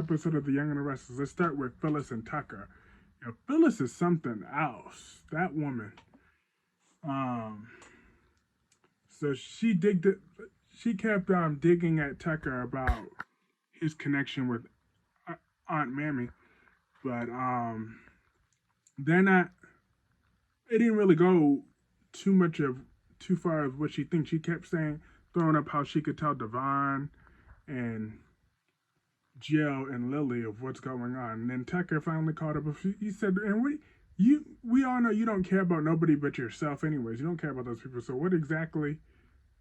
episode of the Young and The Restless. Let's start with Phyllis and Tucker. You know, Phyllis is something else. That woman. Um, so she kept digging at Tucker about his connection with Aunt Mamie, but they're not. It didn't really go too far of what she thinks. She kept saying, throwing up how she could tell Devon and Jill and Lily of what's going on. And then Tucker finally called up. He said, "And we all know you don't care about nobody but yourself, anyways. You don't care about those people. So what exactly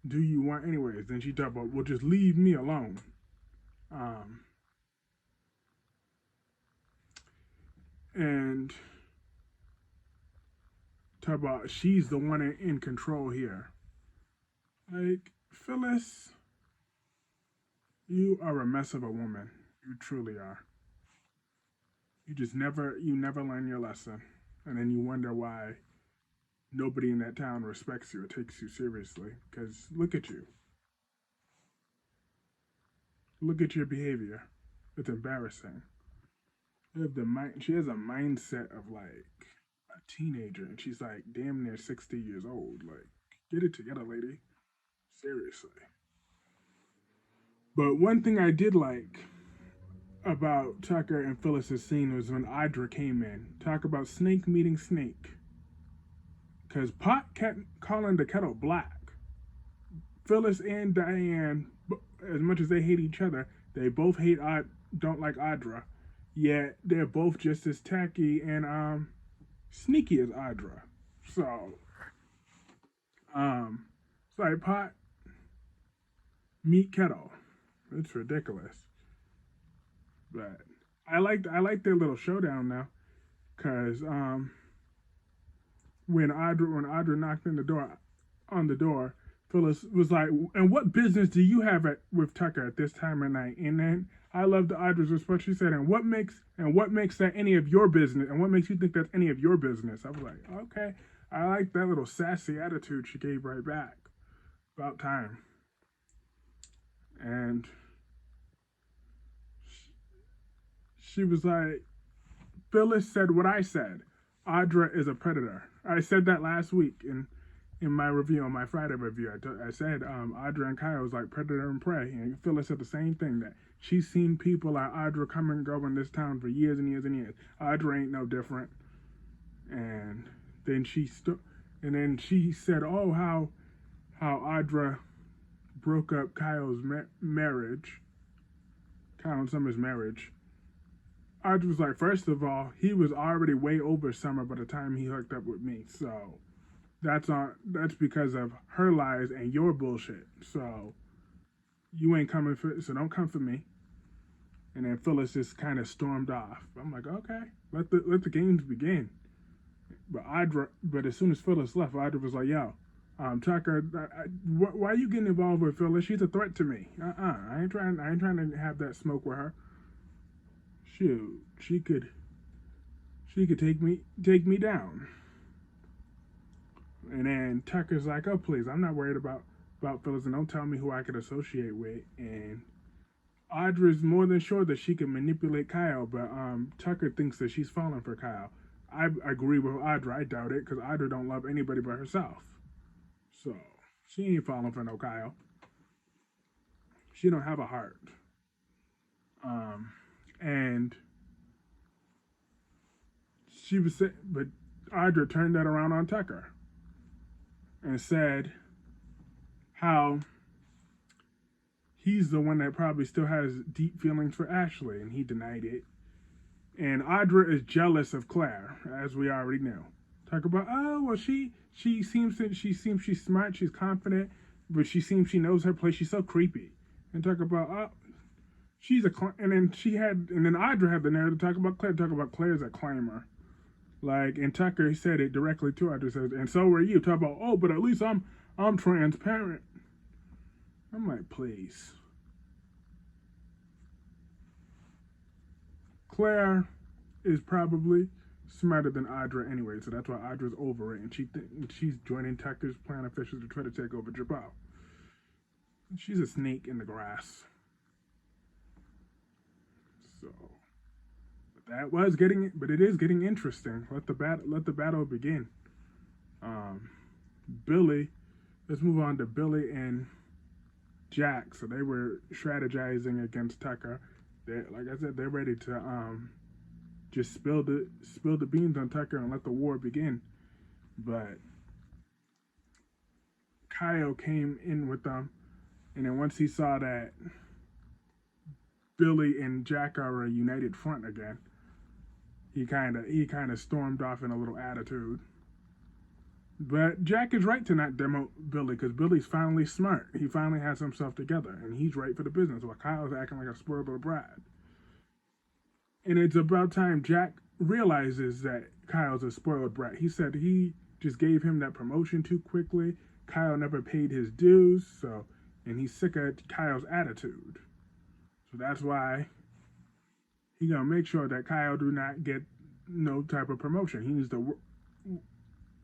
do you want, anyways?" Then she talked about, "Well, just leave me alone." And talk about she's the one in control here. Like, Phyllis, you are a mess of a woman. You truly are. You never learn your lesson. And then you wonder why nobody in that town respects you or takes you seriously. Because look at you. Look at your behavior. It's embarrassing. She has a mindset of like a teenager, and she's like damn near 60 years old. Like, get it together, lady. Seriously. But one thing I did like about Tucker and Phyllis's scene was when Audra came in. Talk about snake meeting snake. Because Pot kept calling the kettle black. Phyllis and Diane, as much as they hate each other, they both don't like Audra. Yet they're both just as tacky and sneaky as Audra. So, it's like Pot meet kettle. It's ridiculous. But I like their little showdown now, cause when Audra knocked on the door, Phyllis was like, "And what business do you have with Tucker at this time of night?" And then I loved Audra's response. She said, "And what makes that any of your business? And what makes you think that's any of your business?" I was like, okay, I like that little sassy attitude she gave right back. About time. And she was like, Phyllis said what I said. Audra is a predator. I said that last week in my review, on my Friday review. I said Audra and Kyle was like predator and prey. And Phyllis said the same thing, that she's seen people like Audra come and go in this town for years and years and years. Audra ain't no different. And then she said, "Oh, how Audra broke up Kyle's marriage, Kyle and Summer's marriage." Audra was like, first of all, he was already way over Summer by the time he hooked up with me. So that's because of her lies and your bullshit. So you ain't coming so don't come for me. And then Phyllis just kind of stormed off. I'm like, okay, let the games begin. But as soon as Phyllis left, Audra was like, "Yo, Tucker, why are you getting involved with Phyllis? She's a threat to me. I ain't trying to have that smoke with her. Shoot, she could take me down." And then Tucker's like, "Oh, please, I'm not worried about Phyllis, and don't tell me who I could associate with." And Audra's more than sure that she can manipulate Kyle, but Tucker thinks that she's falling for Kyle. I agree with Audra. I doubt it, because Audra don't love anybody but herself. So she ain't falling for no Kyle. She don't have a heart. And but Audra turned that around on Tucker and said how he's the one that probably still has deep feelings for Ashley, and he denied it. And Audra is jealous of Claire, as we already knew. Talk about, oh, well, she seems she's smart, she's confident, but she seems she knows her place. She's so creepy. And talk about, oh, and then Audra had the nerve to talk about Claire's a climber. Like, and Tucker said it directly to Audra, says, "And so are you." Talk about, "Oh, but at least I'm transparent." I'm like, please. Claire is probably smarter than Audra anyway, so that's why Audra's over it, and she's joining Tucker's plan officials to try to take over Jabal. She's a snake in the grass. So, but it is getting interesting. Let the battle begin. Um, Billy, let's move on to Billy and Jack. So they were strategizing against Tucker. Like I said, they're ready to just spill the beans on Tucker and let the war begin. But Kyle came in with them, and then once he saw that Billy and Jack are a united front again, he kind of stormed off in a little attitude. But Jack is right to not demo Billy because Billy's finally smart. He finally has himself together, and he's right for the business. While Kyle's acting like a spoiled little brat. And it's about time Jack realizes that Kyle's a spoiled brat. He said he just gave him that promotion too quickly. Kyle never paid his dues, and he's sick of Kyle's attitude. So that's why he gonna make sure that Kyle do not get no type of promotion. He needs to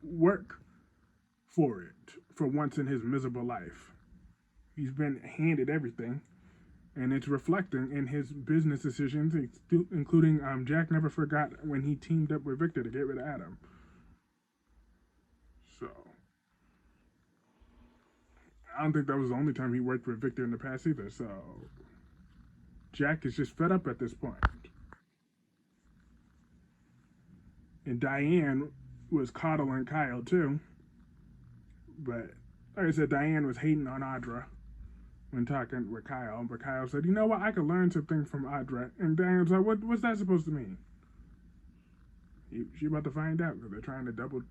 work for it for once in his miserable life. He's been handed everything, and it's reflecting in his business decisions, including Jack never forgot when he teamed up with Victor to get rid of Adam. So I don't think that was the only time he worked with Victor in the past either. So Jack is just fed up at this point. And Diane was coddling Kyle too. But like I said, Diane was hating on Audra when talking with Kyle. But Kyle said, you know what, I could learn something from Audra. And Diane's like, what's that supposed to mean? She about to find out because they're trying to double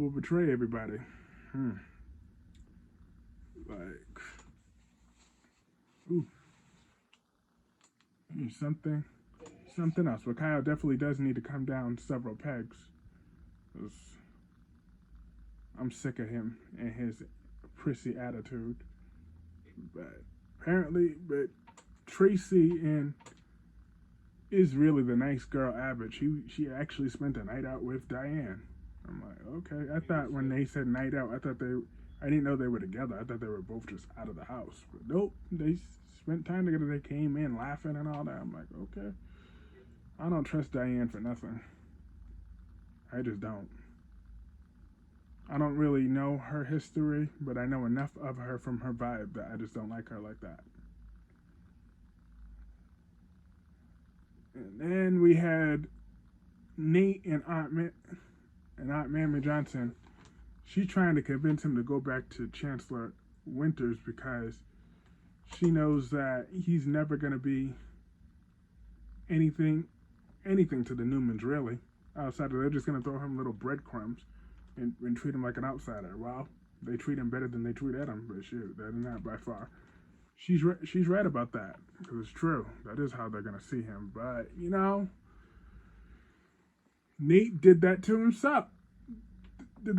betray everybody. Like, ooh. Something else. But Kyle definitely does need to come down several pegs. I'm sick of him and his prissy attitude. But Tracy is really the nice girl Abbott. She actually spent a night out with Diane. I'm like, okay. I thought when they said night out, I didn't know they were together. I thought they were both just out of the house. But nope, they spent time together. They came in laughing and all that. I'm like, okay. I don't trust Diane for nothing. I just don't. I don't really know her history, but I know enough of her from her vibe that I just don't like her like that. And then we had Nate and Aunt Mamie Johnson. She's trying to convince him to go back to Chancellor Winters because she knows that he's never going to be anything to the Newmans, really. Outside of they're just going to throw him little breadcrumbs and treat him like an outsider. Well, they treat him better than they treat Adam, but shoot, they're not by far. She's right about that, because it's true. That is how they're going to see him. But, Nate did that to himself. I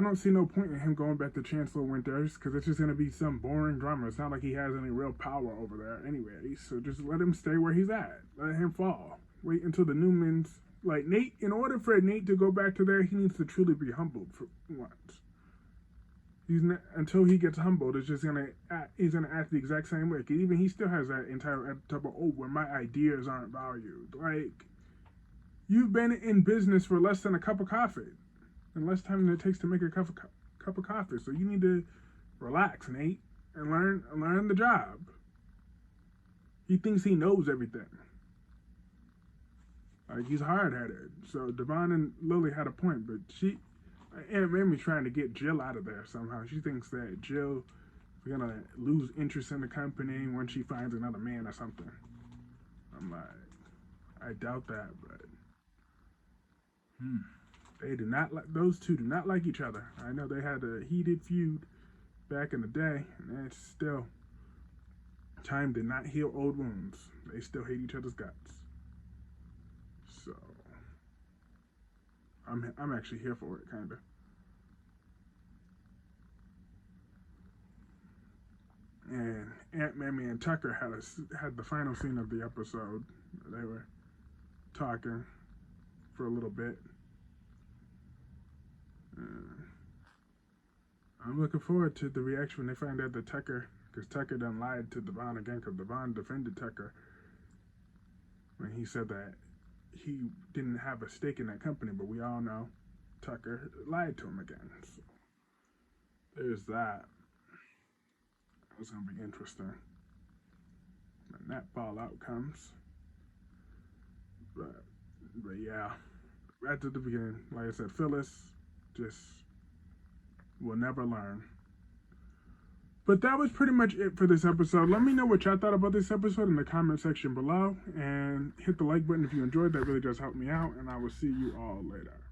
don't see no point in him going back to Chancellor Winters, because it's just going to be some boring drama. It's not like he has any real power over there anyway. So just let him stay where he's at. Let him fall. Wait until the Newmans... Like, Nate, in order for Nate to go back to there, he needs to truly be humbled for once. Until he gets humbled, he's gonna act the exact same way. Even he still has that entire type of, where my ideas aren't valued. Like, you've been in business for less than a cup of coffee, and less time than it takes to make a cup of coffee. So you need to relax, Nate, and learn the job. He thinks he knows everything. Like, he's hard-headed. So Devon and Lily had a point, but Aunt Mamie's trying to get Jill out of there somehow. She thinks that Jill is going to lose interest in the company when she finds another man or something. I'm like, I doubt that, but those two do not like each other. I know they had a heated feud back in the day, and it's still, time did not heal old wounds. They still hate each other's guts. So I'm actually here for it, kind of. And Aunt Mamie and Tucker had the final scene of the episode. They were talking for a little bit. I'm looking forward to the reaction when they find out that because Tucker done lied to Devon again, because Devon defended Tucker when he said that he didn't have a stake in that company, but we all know Tucker lied to him again. So there's that. That was going to be interesting when that fallout comes. But yeah, right at the beginning, like I said, Phyllis just will never learn. But that was pretty much it for this episode. Let me know what y'all thought about this episode in the comment section below. And hit the like button if you enjoyed. That really does help me out. And I will see you all later.